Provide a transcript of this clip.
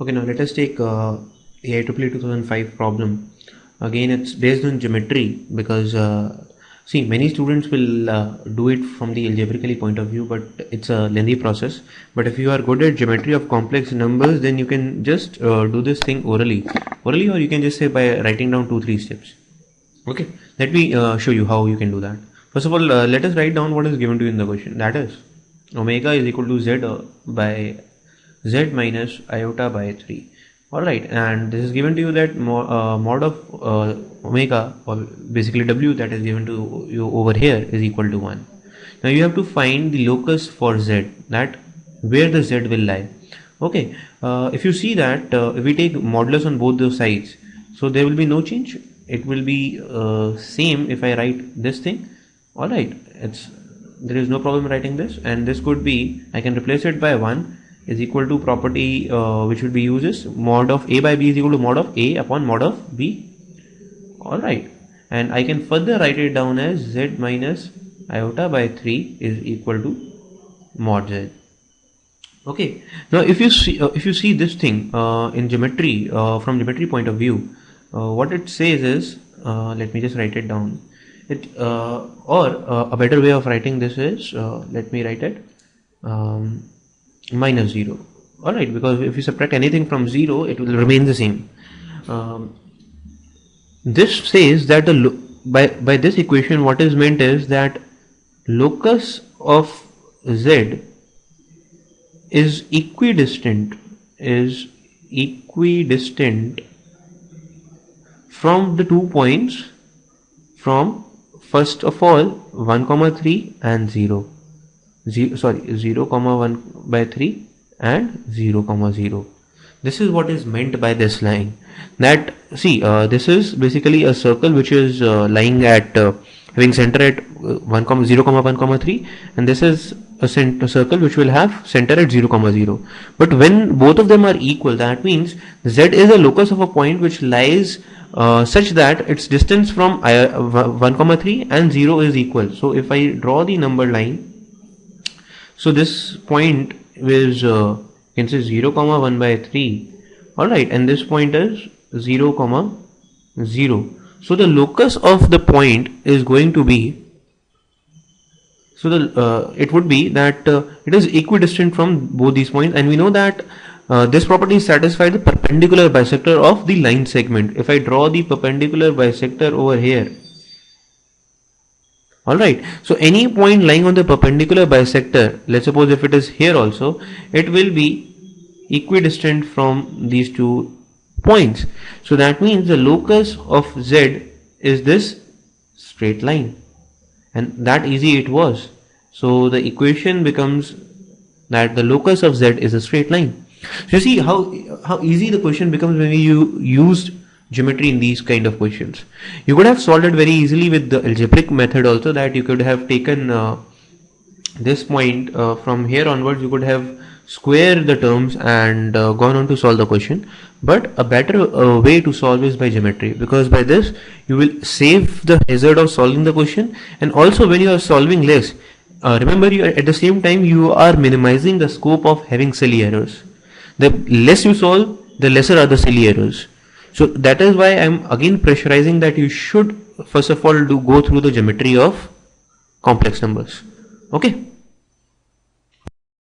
Okay, now let us take AIEEE 2005 problem. Again, it's based on geometry because see, many students will do it from the algebraically point of view, but it's a lengthy process. But if you are good at geometry of complex numbers, then you can just do this thing orally, or you can just say by writing down 2-3 steps. Okay, let me show you how you can do that. First of all, let us write down what is given to you in the question. That is, omega is equal to z by z minus iota by 3. Alright, and this is given to you that mod of omega, or basically w, that is given to you over here, is equal to 1. Now you have to find the locus for z, that where the z will lie. Okay, if you see that if we take modulus on both the sides, so there will be no change. It will be same if I write this thing. Alright, there is no problem writing this, and this could be, I can replace it by 1 is equal to property which will be used is mod of a by b is equal to mod of a upon mod of b. Alright, and I can further write it down as z minus iota by 3 is equal to mod z. Okay, now if you see this thing in geometry, from geometry point of view, what it says is, let me just write it down. A better way of writing this is, let me write it minus 0. Alright, because if you subtract anything from 0, it will remain the same. This says that by this equation, what is meant is that locus of z is equidistant from the 2 points, from first of all 1,3 and 0. 0, 1 by 3 and 0, 0. This is what is meant by this line. That, see, this is basically a circle which is lying at having center at 0, 1, 3, and this is a circle which will have center at 0, 0. But when both of them are equal, that means z is a locus of a point which lies such that its distance from 1, 3 and 0 is equal. So if I draw the number line, so this point is can say 0, 1 by 3. Alright, and this point is 0, 0. So the locus of the point is going to be, so it would be that it is equidistant from both these points, and we know that this property satisfies the perpendicular bisector of the line segment. If I draw the perpendicular bisector over here, alright, so any point lying on the perpendicular bisector, let's suppose if it is here also, it will be equidistant from these 2 points. So that means the locus of z is this straight line, and that easy it was. So the equation becomes that the locus of z is a straight line. So you see how easy the question becomes when you used geometry in these kind of questions. You could have solved it very easily with the algebraic method also, that you could have taken this point from here onwards, you could have square the terms and gone on to solve the question. But a better way to solve is by geometry, because by this you will save the hazard of solving the question, and also when you are solving less, remember, you are, at the same time you are minimizing the scope of having silly errors. The less you solve, the lesser are the silly errors. So that is why I am again pressurizing that you should first of all go through the geometry of complex numbers. Okay.